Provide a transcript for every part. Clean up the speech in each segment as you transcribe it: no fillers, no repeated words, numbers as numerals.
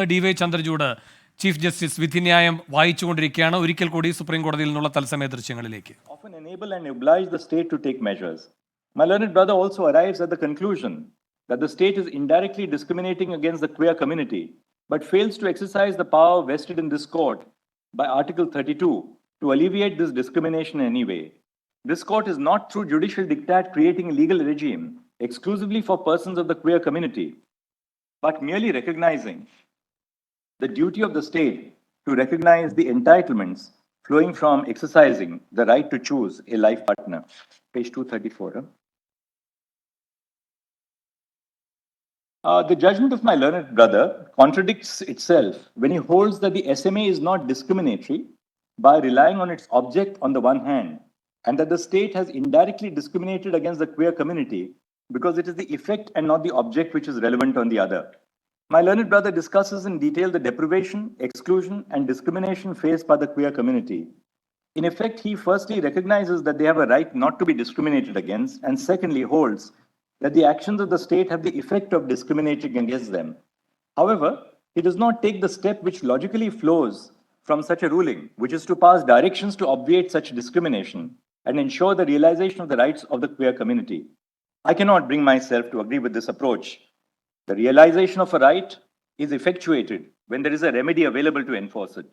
D.Y. Chandrachud chief justice വിധിന്യായം വായിച്ചുകൊണ്ടിരിക്കുകയാണ്. ഒരിക്കൽ കൂടി സുപ്രീം കോടതിയിൽ നിന്നുള്ള തത്സമയ ദൃശ്യങ്ങളിലേക്ക്. Often enable and oblige the state to take measures. My learned brother also arrives at the conclusion that the state is indirectly discriminating against the queer community, but fails to exercise the power vested in this court by Article 32 to alleviate this discrimination in any way. This court is not through judicial diktat creating a legal regime exclusively for persons of the queer community, but merely recognizing the duty of the state to recognize the entitlements flowing from exercising the right to choose a life partner. Page 234. The judgment of my learned brother contradicts itself when he holds that the SMA is not discriminatory by relying on its object on the one hand, and that the state has indirectly discriminated against the queer community because it is the effect and not the object which is relevant on the other. My learned brother discusses in detail the deprivation, exclusion, and discrimination faced by the queer community. In effect, he firstly recognizes that they have a right not to be discriminated against, and secondly holds that the actions of the state have the effect of discriminating against them. However, he does not take the step which logically flows from such a ruling, which is to pass directions to obviate such discrimination and ensure the realization of the rights of the queer community. I cannot bring myself to agree with this approach. The realization of a right is effectuated when there is a remedy available to enforce it.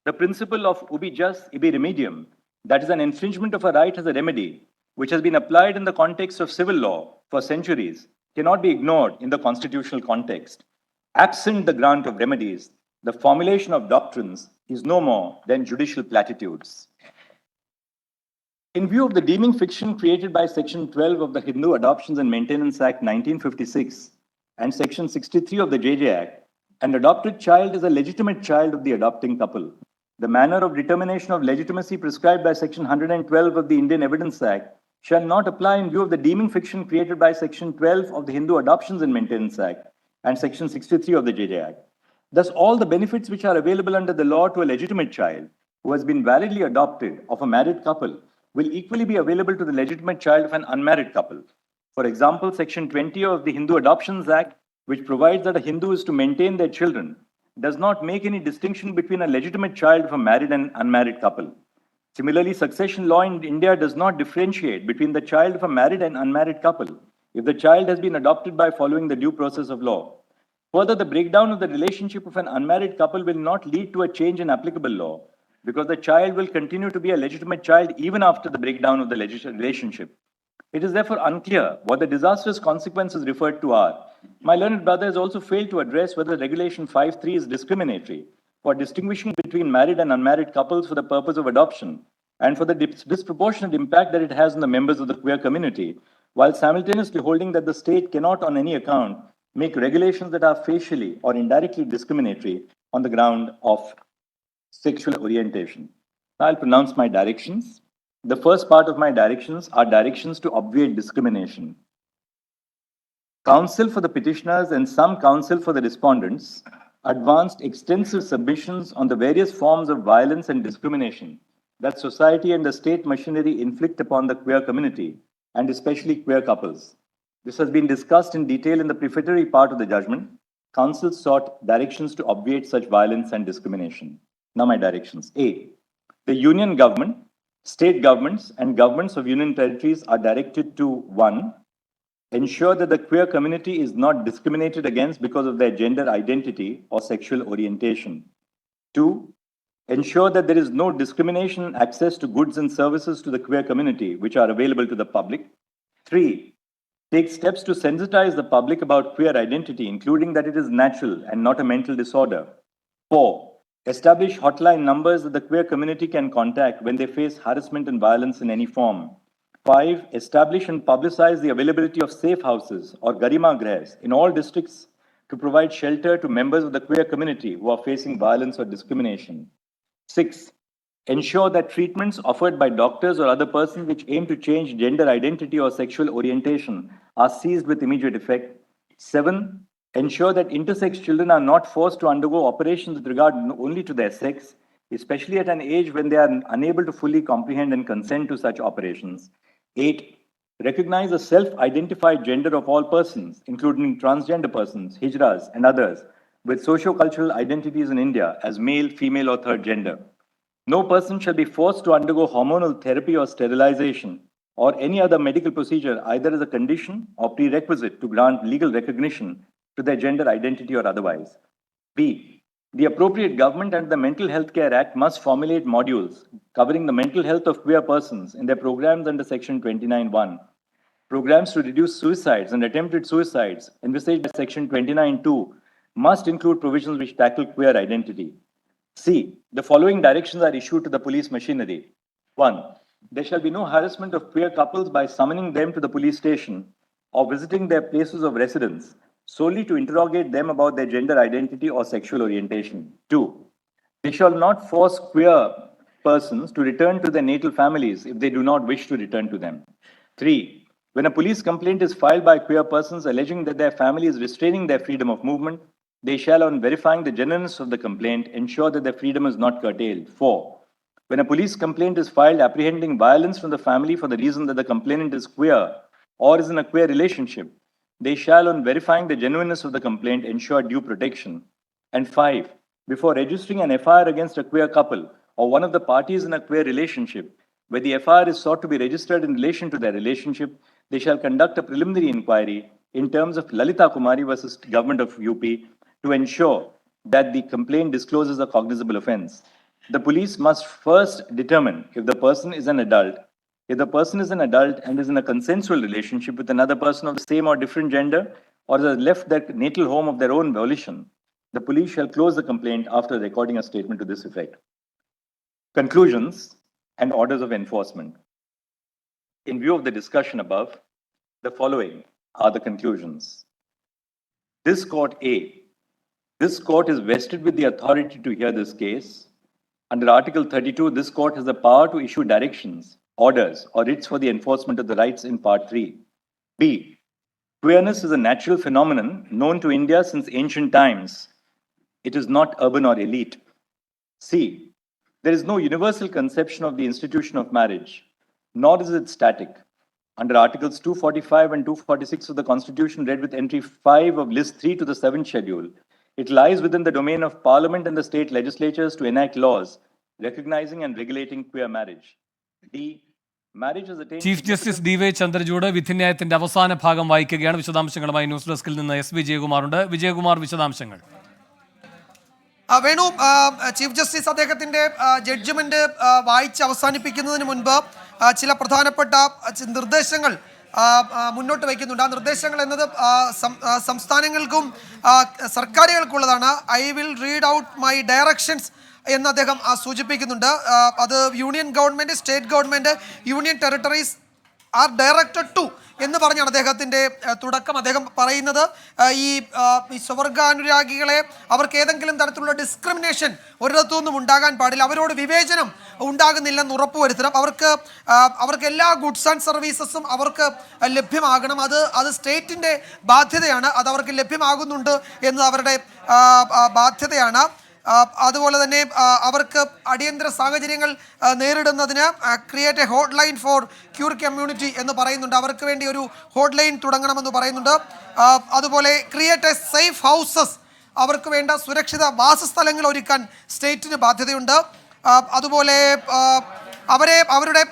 The principle of ubi jus, ibi remedium, that is, an infringement of a right as a remedy, which has been applied in the context of civil law for centuries, cannot be ignored in the constitutional context. Absent the grant of remedies, the formulation of doctrines is no more than judicial platitudes. In view of the deeming fiction created by Section 12 of the Hindu Adoptions and Maintenance Act 1956, and Section 63 of the JJ Act, an adopted child is a legitimate child of the adopting couple. The manner of determination of legitimacy prescribed by Section 112 of the Indian Evidence Act shall not apply in view of the deeming fiction created by Section 12 of the Hindu Adoptions and Maintenance Act and Section 63 of the JJ Act. Thus, all the benefits which are available under the law to a legitimate child who has been validly adopted of a married couple will equally be available to the legitimate child of an unmarried couple. For example, Section 20 of the Hindu Adoptions Act, which provides that a Hindu is to maintain their children, does not make any distinction between a legitimate child of a married and unmarried couple. Similarly, succession law in India does not differentiate between the child of a married and unmarried couple if the child has been adopted by following the due process of law. Further, the breakdown of the relationship of an unmarried couple will not lead to a change in applicable law because the child will continue to be a legitimate child even after the breakdown of the relationship. It is therefore unclear what the disastrous consequences referred to are. My learned brother has also failed to address whether Regulation 5.3 is discriminatory for distinguishing between married and unmarried couples for the purpose of adoption and for the disproportionate impact that it has on the members of the queer community, while simultaneously holding that the state cannot on any account make regulations that are facially or indirectly discriminatory on the ground of sexual orientation. Now I'll pronounce my directions. The first part of my directions are directions to obviate discrimination. Counsel for the petitioners and some counsel for the respondents advanced extensive submissions on the various forms of violence and discrimination that society and the state machinery inflict upon the queer community, and especially queer couples. This has been discussed in detail in the prefatory part of the judgment. Counsel sought directions to obviate such violence and discrimination. Now my directions. A. The union government, state governments, and governments of union territories are directed to 1. Ensure that the queer community is not discriminated against because of their gender identity or sexual orientation. 2. Ensure that there is no discrimination in access to goods and services to the queer community which are available to the public. 3. Take steps to sensitize the public about queer identity, including that it is natural and not a mental disorder. 4. Establish hotline numbers that the queer community can contact when they face harassment and violence in any form. 5. Establish and publicize the availability of safe houses or Garima Grahs in all districts to provide shelter to members of the queer community who are facing violence or discrimination. 6. Ensure that treatments offered by doctors or other persons which aim to change gender identity or sexual orientation are seized with immediate effect. 7. Ensure that intersex children are not forced to undergo operations with regard only to their sex, especially at an age when they are unable to fully comprehend and consent to such operations. 8. Recognize the self-identified gender of all persons, including transgender persons, hijras, and others, with socio-cultural identities in India as male, female, or third gender. No person shall be forced to undergo hormonal therapy or sterilization or any other medical procedure either as a condition or prerequisite to grant legal recognition to their gender identity or otherwise. B. The appropriate government and the Mental Health Care Act must formulate modules covering the mental health of queer persons in their programs under Section 29(1). Programs to reduce suicides and attempted suicides envisaged by Section 29(2) must include provisions which tackle queer identity. C. The following directions are issued to the police machinery. 1. There shall be no harassment of queer couples by summoning them to the police station or visiting their places of residence solely to interrogate them about their gender identity or sexual orientation. 2. They shall not force queer persons to return to their natal families if they do not wish to return to them. 3. When a police complaint is filed by queer persons alleging that their family is restraining their freedom of movement, they shall, on verifying the genuineness of the complaint, ensure that their freedom is not curtailed. 4. When a police complaint is filed apprehending violence from the family for the reason that the complainant is queer or is in a queer relationship, they shall, on verifying the genuineness of the complaint, ensure due protection. And 5. Before registering an FIR against a queer couple or one of the parties in a queer relationship, where the FIR is sought to be registered in relation to their relationship, they shall conduct a preliminary inquiry in terms of Lalita Kumari versus Government of UP to ensure that the complaint discloses a cognizable offense. The police must first determine if the person is an adult. If the person is an adult and is in a consensual relationship with another person of the same or different gender, or has left their natal home of their own volition, the police shall close the complaint after recording a statement to this effect. Conclusions and orders of enforcement. In view of the discussion above, the following are the conclusions. This court is vested with the authority to hear this case. Under Article 32, this court has the power to issue directions, orders, or writs for the enforcement of the rights in Part 3. B. Queerness is a natural phenomenon known to India since ancient times. It is not urban or elite. C. There is no universal conception of the institution of marriage, nor is it static. Under Articles 245 and 246 of the Constitution, read with entry 5 of List 3 to the 7th schedule, it lies within the domain of Parliament and the state legislatures to enact laws recognizing and regulating queer marriage. D. Marriage has attained... chief justice DY Chandrachud വിധിന്യായത്തിന്റെ അവസാന ഭാഗം വായിക്കുകയാണ്. വിശദാംശങ്ങളുമായി news ഡെസ്കിൽ നിന്ന് S. വിജയകുമാറുണ്ട്. Vijayakumar, വിശദാംശങ്ങൾ. Venu, chief justice അദ്ദേഹത്തിന്റെ judgement വായിച്ച് അവസാനിപ്പിക്കുന്നതിന് മുൻപ് ചില പ്രധാനപ്പെട്ട നിർദ്ദേശങ്ങൾ മുന്നോട്ട് വയ്ക്കുന്നുണ്ട്. ആ നിർദ്ദേശങ്ങൾ എന്നത് സംസ്ഥാനങ്ങൾക്കും സർക്കാരുകൾക്കുള്ളതാണ്. I will read out my directions എന്ന് അദ്ദേഹം സൂചിപ്പിക്കുന്നുണ്ട്. അത് union government, state government, union territories are directed to എന്ന് പറഞ്ഞാണ് അദ്ദേഹത്തിൻ്റെ തുടക്കം. അദ്ദേഹം പറയുന്നത് ഈ സ്വവർഗാനുരാഗികളെ അവർക്ക് ഏതെങ്കിലും തരത്തിലുള്ള ഡിസ്ക്രിമിനേഷൻ ഒരിടത്തു നിന്നും ഉണ്ടാകാൻ പാടില്ല, അവരോട് വിവേചനം ഉണ്ടാകുന്നില്ലെന്ന് ഉറപ്പുവരുത്തണം, അവർക്ക് എല്ലാ ഗുഡ്സ് ആൻഡ് സർവീസസും അവർക്ക് ലഭ്യമാകണം, അത് സ്റ്റേറ്റിൻ്റെ ബാധ്യതയാണ്, അത് അവർക്ക് ലഭ്യമാകുന്നുണ്ട് എന്ന് അവരുടെ ബാധ്യതയാണ്. അതുപോലെ തന്നെ അവർക്ക് അടിയന്തര സാഹചര്യങ്ങൾ നേരിടുന്നതിന് create a hotline for queer community എന്ന് പറയുന്നുണ്ട്. അവർക്ക് വേണ്ടി ഒരു ഹോട്ട് ലൈൻ തുടങ്ങണമെന്ന് പറയുന്നുണ്ട്. അതുപോലെ ക്രിയേറ്റ് എ സേഫ് ഹൗസസ്, അവർക്ക് വേണ്ട സുരക്ഷിത വാസസ്ഥലങ്ങൾ ഒരുക്കാൻ സ്റ്റേറ്റിന് ബാധ്യതയുണ്ട്. അതുപോലെ അവരുടെ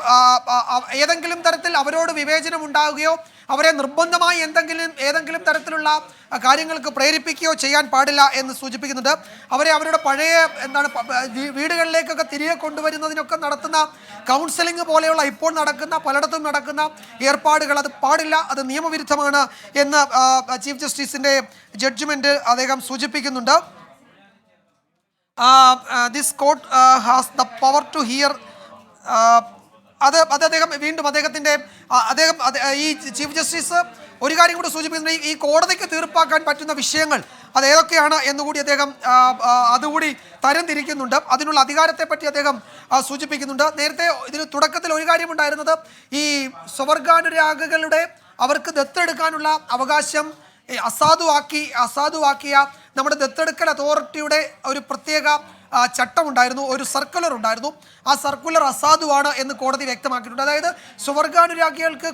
ഏതെങ്കിലും തരത്തിൽ അവരോട് വിവേചനം ഉണ്ടാവുകയോ അവരെ നിർബന്ധമായി ഏതെങ്കിലും തരത്തിലുള്ള കാര്യങ്ങൾക്ക് പ്രേരിപ്പിക്കുകയോ ചെയ്യാൻ പാടില്ല എന്ന് സൂചിപ്പിക്കുന്നുണ്ട്. അവരുടെ പഴയ വീടുകളിലേക്കൊക്കെ തിരികെ കൊണ്ടുവരുന്നതിനൊക്കെ നടത്തുന്ന കൗൺസിലിംഗ് പോലെയുള്ള ഇപ്പോൾ പലയിടത്തും നടക്കുന്ന ഏർപ്പാടുകൾ അത് പാടില്ല, അത് നിയമവിരുദ്ധമാണ് എന്ന് ചീഫ് ജസ്റ്റിസിൻ്റെ ജഡ്ജ്മെൻറ്റ് അദ്ദേഹം സൂചിപ്പിക്കുന്നുണ്ട്. This court has the power to hear അത് അദ്ദേഹം വീണ്ടും ഈ ചീഫ് ജസ്റ്റിസ് ഒരു കാര്യം കൂടി സൂചിപ്പിക്കുന്നുണ്ട്. ഈ കോടതിക്ക് തീർപ്പാക്കാൻ പറ്റുന്ന വിഷയങ്ങൾ അത് ഏതൊക്കെയാണ് എന്നുകൂടി അദ്ദേഹം അതുകൂടി തരംതിരിക്കുന്നുണ്ട്. അതിനുള്ള അധികാരത്തെപ്പറ്റി അദ്ദേഹം സൂചിപ്പിക്കുന്നുണ്ട്. നേരത്തെ ഇതിന് തുടക്കത്തിൽ ഒരു കാര്യമുണ്ടായിരുന്നത്, ഈ സ്വവർഗാനുരാഗികളുടെ അവർക്ക് ദത്തെടുക്കാനുള്ള അവകാശം അസാധുവാക്കിയ നമ്മുടെ ദത്തെടുക്കൽ അതോറിറ്റിയുടെ ഒരു പ്രത്യേക ചട്ടമുണ്ടായിരുന്നു, ഒരു സർക്കുലർ ഉണ്ടായിരുന്നു. ആ സർക്കുലർ അസാധുവാണ് എന്ന് കോടതി വ്യക്തമാക്കിയിട്ടുണ്ട്. അതായത് സ്വവർഗാനുരാഗികൾക്ക്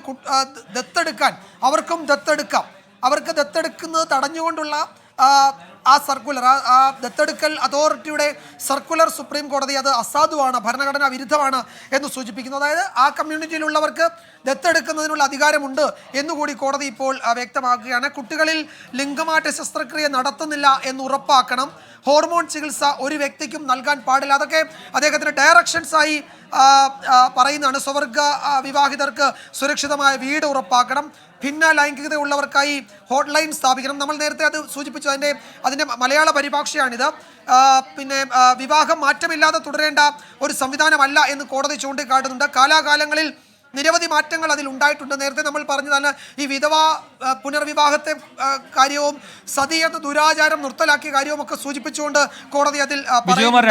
ദത്തെടുക്കാൻ അവർക്കും ദത്തെടുക്കാം, അവർക്ക് ദത്തെടുക്കുന്നത് തടഞ്ഞുകൊണ്ടുള്ള ആ സർക്കുലർ ആ ദത്തെടുക്കൽ അതോറിറ്റിയുടെ സർക്കുലർ സുപ്രീം കോടതി അത് അസാധുവാണ്, ഭരണഘടനാ വിരുദ്ധമാണ് എന്ന് സൂചിപ്പിക്കുന്നു. അതായത് ആ കമ്മ്യൂണിറ്റിയിലുള്ളവർക്ക് ദത്തെടുക്കുന്നതിനുള്ള അധികാരമുണ്ട് എന്നുകൂടി കോടതി ഇപ്പോൾ വ്യക്തമാക്കുകയാണ്. കുട്ടികളിൽ ലിംഗമാറ്റ ശസ്ത്രക്രിയ നടത്തുന്നില്ല എന്ന് ഉറപ്പാക്കണം. ഹോർമോൺ ചികിത്സ ഒരു വ്യക്തിക്കും നൽകാൻ പാടില്ല. അതൊക്കെ അദ്ദേഹത്തിന് ഡയറക്ഷൻസ് ആയി പറയുന്നതാണ്. സ്വവർഗ വിവാഹിതർക്ക് സുരക്ഷിതമായ വീട് ഉറപ്പാക്കണം. ഭിന്ന ലൈംഗികത ഉള്ളവർക്കായി ഹോട്ട് ലൈൻ സ്ഥാപിക്കണം. നമ്മൾ നേരത്തെ അത് സൂചിപ്പിച്ചു, അതിൻ്റെ മലയാള പരിഭാഷയാണിത്. പിന്നെ വിവാഹം മാറ്റമില്ലാതെ തുടരേണ്ട ഒരു സംവിധാനമല്ല എന്ന് കോടതി ചൂണ്ടിക്കാട്ടുന്നുണ്ട്. കാലാകാലങ്ങളിൽ നിരവധി മാറ്റങ്ങൾ അതിൽ ഉണ്ടായിട്ടുണ്ട്. നേരത്തെ നമ്മൾ പറഞ്ഞതാണ് ഈ വിധവാ പുനർവിവാഹത്തെ കാര്യവും സതി എന്ന ദുരാചാരം നിർത്തലാക്കിയ കാര്യവും ഒക്കെ സൂചിപ്പിച്ചുകൊണ്ട് കോടതി അതിൽ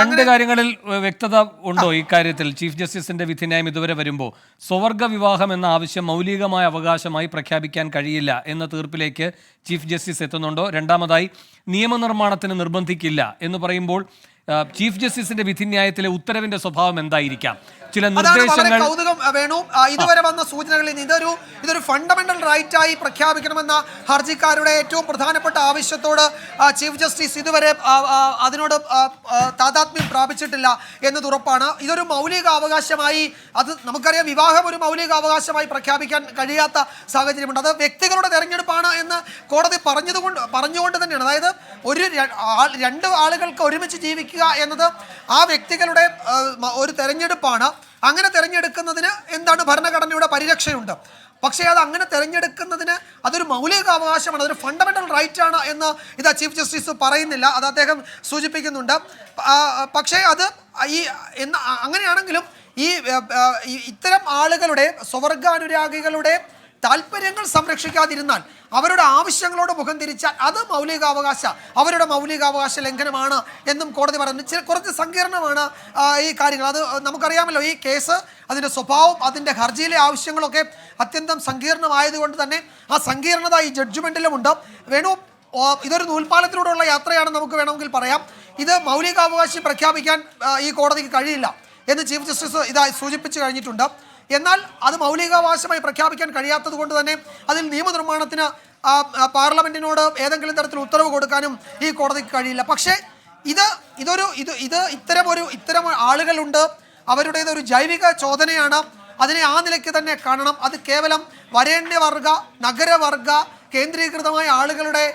രണ്ട് കാര്യങ്ങളിൽ വ്യക്തത ഉണ്ടോ ഇക്കാര്യത്തിൽ? ചീഫ് ജസ്റ്റിസിന്റെ വിധിന്യായം ഇതുവരെ വരുമ്പോൾ സ്വവർഗ വിവാഹം എന്ന ആവശ്യം മൗലികമായ അവകാശമായി പ്രഖ്യാപിക്കാൻ കഴിയില്ല എന്ന തീർപ്പിലേക്ക് ചീഫ് ജസ്റ്റിസ് എത്തുന്നുണ്ടോ? രണ്ടാമതായി, നിയമനിർമ്മാണത്തിന് നിർബന്ധിക്കില്ല എന്ന് പറയുമ്പോൾ ചീഫ് ജസ്റ്റിസിന്റെ വിധിന്യായത്തിലെ ഉത്തരവിന്റെ സ്വഭാവം എന്തായിരിക്കാം? ചില നിർദ്ദേശങ്ങൾ വേണു ഇതുവരെ വന്ന സൂചനകളിൽ ഇതൊരു ഫണ്ടമെന്റൽ റൈറ്റ് ആയി പ്രഖ്യാപിക്കണമെന്ന ഹർജിക്കാരുടെ ഏറ്റവും പ്രധാനപ്പെട്ട ആവശ്യത്തോട് ചീഫ് ജസ്റ്റിസ് ഇതുവരെ അതിനോട് താതാത്മ്യം പ്രാപിച്ചിട്ടില്ല എന്നത് ഉറപ്പാണ്. ഇതൊരു മൗലിക അവകാശമായി, അത് നമുക്കറിയാം, വിവാഹം ഒരു മൗലിക അവകാശമായി പ്രഖ്യാപിക്കാൻ കഴിയാത്ത സാഹചര്യമുണ്ട്. അത് വ്യക്തികളുടെ തെരഞ്ഞെടുപ്പാണ് എന്ന് കോടതി പറഞ്ഞുകൊണ്ട് തന്നെയാണ്. അതായത് രണ്ട് ആളുകൾക്ക് ഒരുമിച്ച് ജീവിക്കുക എന്നത് ആ വ്യക്തികളുടെ ഒരു തെരഞ്ഞെടുപ്പാണ്. അങ്ങനെ തെരഞ്ഞെടുക്കുന്നതിന് എന്താണ് ഭരണഘടനയുടെ പരിരക്ഷയുണ്ട്. പക്ഷേ അത് അങ്ങനെ തെരഞ്ഞെടുക്കുന്നതിന് അതൊരു മൗലിക അവകാശമാണ്, അതൊരു ഫണ്ടമെന്റൽ റൈറ്റ് ആണ് എന്ന് ഇതാ ചീഫ് ജസ്റ്റിസ് പറയുന്നില്ല, അത് അദ്ദേഹം സൂചിപ്പിക്കുന്നുണ്ട്. പക്ഷേ അത് അങ്ങനെയാണെങ്കിലും ഇത്തരം ആളുകളുടെ സ്വവർഗാനുരാഗികളുടെ താല്പര്യങ്ങൾ സംരക്ഷിക്കാതിരുന്നാൽ, അവരുടെ ആവശ്യങ്ങളോട് മുഖം തിരിച്ചാൽ അത് അവരുടെ മൗലികാവകാശ ലംഘനമാണ് എന്നും കോടതി പറയുന്നു. കുറച്ച് സങ്കീർണമാണ് ഈ കാര്യങ്ങൾ. അത് നമുക്കറിയാമല്ലോ, ഈ കേസ് അതിൻ്റെ സ്വഭാവം, അതിൻ്റെ ഹർജിയിലെ ആവശ്യങ്ങളൊക്കെ അത്യന്തം സങ്കീർണമായതുകൊണ്ട് തന്നെ ആ സങ്കീർണത ഈ ജഡ്ജ്മെൻറ്റിലുമുണ്ട്. വേണു, ഇതൊരു നൂൽപ്പാലത്തിലൂടെയുള്ള യാത്രയാണ് നമുക്ക് വേണമെങ്കിൽ പറയാം. ഇത് മൗലികാവകാശം പ്രഖ്യാപിക്കാൻ ഈ കോടതിക്ക് കഴിയില്ല എന്ന് ചീഫ് ജസ്റ്റിസ് ഇതായി സൂചിപ്പിച്ചു കഴിഞ്ഞിട്ടുണ്ട്. എന്നാൽ അത് മൗലികാവകാശമായി പ്രഖ്യാപിക്കാൻ കഴിയാത്തത് കൊണ്ട് തന്നെ അതിൽ നിയമനിർമ്മാണത്തിന് പാർലമെന്റിനോട് ഏതെങ്കിലും തരത്തിൽ ഉത്തരവ് കൊടുക്കാനും ഈ കോടതിക്ക് കഴിയില്ല. പക്ഷേ ഇത്തരം ആളുകളുണ്ട്, അവരുടേതൊരു ജൈവിക ചോദനയാണ്. അതിനെ ആ നിലയ്ക്ക് തന്നെ കാണണം. അത് കേവലം വരേണ്യവർഗ നഗരവർഗ കേന്ദ്രീകൃതമായ ആളുകളുടെ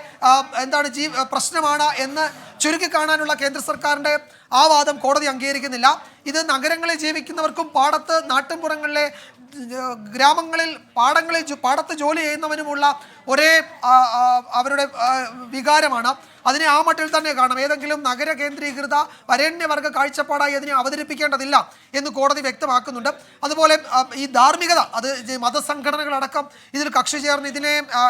പ്രശ്നമാണ് എന്ന് ചുരുക്കി കാണാനുള്ള കേന്ദ്ര സർക്കാരിൻ്റെ ആ വാദം കോടതി അംഗീകരിക്കുന്നില്ല. ഇത് നഗരങ്ങളിൽ ജീവിക്കുന്നവർക്കും നാട്ടിൻപുറങ്ങളിലെ ഗ്രാമങ്ങളിൽ പാടത്ത് ജോലി ചെയ്യുന്നവനുമുള്ള ഒരേ അവരുടെ വികാരമാണ്. അതിനെ ആ മട്ടിൽ തന്നെ കാണാം. ഏതെങ്കിലും നഗര കേന്ദ്രീകൃത വരേണ്യവർഗ കാഴ്ചപ്പാടായി അതിനെ അവതരിപ്പിക്കേണ്ടതില്ല എന്ന് കോടതി വ്യക്തമാക്കുന്നുണ്ട്. അതുപോലെ ഈ ധാർമ്മികത, അത് മതസംഘടനകളടക്കം ഇതിൽ കക്ഷി ചേർന്ന്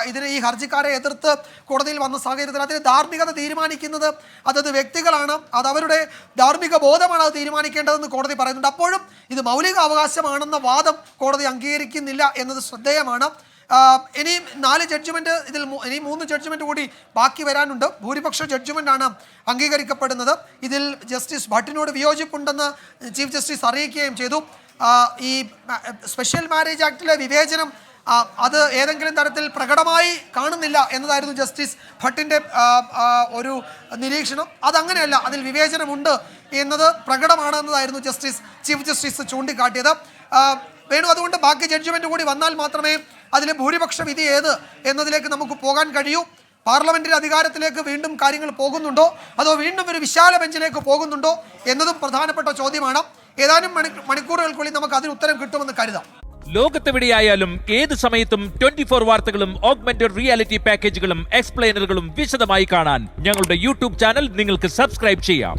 ഇതിനെ ഈ ഹർജിക്കാരെ എതിർത്ത് കോടതിയിൽ വന്ന സാഹചര്യത്തിൽ അതിന് ധാർമ്മികത തീരുമാനിക്കുന്നത് അതത് വ്യക്തികളാണ്, അത് അവരുടെ ധാർമ്മിക ബോധമാണ് അത് തീരുമാനിക്കേണ്ടതെന്ന് കോടതി പറയുന്നുണ്ട്. അപ്പോഴും ഇത് മൗലിക അവകാശമാണെന്ന വാദം കോടതി അംഗീകരിക്കുന്നില്ല എന്നത് ശ്രദ്ധേയമാണ്. ഇനി 4 ജഡ്ജ്മെന്റ്, ഇനി 3 ജഡ്ജ്മെന്റ് കൂടി ബാക്കി വരാനുണ്ട്. ഭൂരിപക്ഷ ജഡ്ജ്മെന്റാണ് അംഗീകരിക്കപ്പെടുന്നത്. ഇതിൽ ജസ്റ്റിസ് ഭട്ടിനോട് വിയോജിപ്പുണ്ടെന്ന് ചീഫ് ജസ്റ്റിസ് അറിയിക്കുകയും ചെയ്തു. ഈ സ്പെഷ്യൽ മാരേജ് ആക്ടിലെ വിവേചനം അത് ഏതെങ്കിലും തരത്തിൽ പ്രകടമായി കാണുന്നില്ല എന്നതായിരുന്നു ജസ്റ്റിസ് ഭട്ടിൻ്റെ ഒരു നിരീക്ഷണം. അതങ്ങനെയല്ല, അതിൽ വിവേചനമുണ്ട് എന്നത് പ്രകടമാണ് എന്നതായിരുന്നു ചീഫ് ജസ്റ്റിസ് ചൂണ്ടിക്കാട്ടിയത്. വേണു, അതുകൊണ്ട് ബാക്കി ജഡ്ജ്മെന്റ് കൂടി വന്നാൽ മാത്രമേ അതിലെ ഭൂരിപക്ഷ വിധി ഏത് എന്നതിലേക്ക് നമുക്ക് പോകാൻ കഴിയൂ. പാർലമെന്റിന്റെ അധികാരത്തിലേക്ക് വീണ്ടും കാര്യങ്ങൾ പോകുന്നുണ്ടോ, അതോ വീണ്ടും ഒരു വിശാല ബെഞ്ചിലേക്ക് പോകുന്നുണ്ടോ എന്നതും പ്രധാനപ്പെട്ട ചോദ്യമാണ്. ഏതാനും മണിക്കൂറുകൾക്കുള്ളിൽ നമുക്ക് അതിന് ഉത്തരം കിട്ടുമെന്ന് കരുതാം. ലോകത്തെവിടെയായാലും ഏത് സമയത്തും 24 വാർത്തകളും ഓഗ്മെന്റഡ് റിയാലിറ്റി പാക്കേജുകളും എക്സ്പ്ലെയിനറുകളും വിശദമായി കാണാൻ ഞങ്ങളുടെ യൂട്യൂബ് ചാനൽ നിങ്ങൾക്ക് സബ്സ്ക്രൈബ് ചെയ്യാം.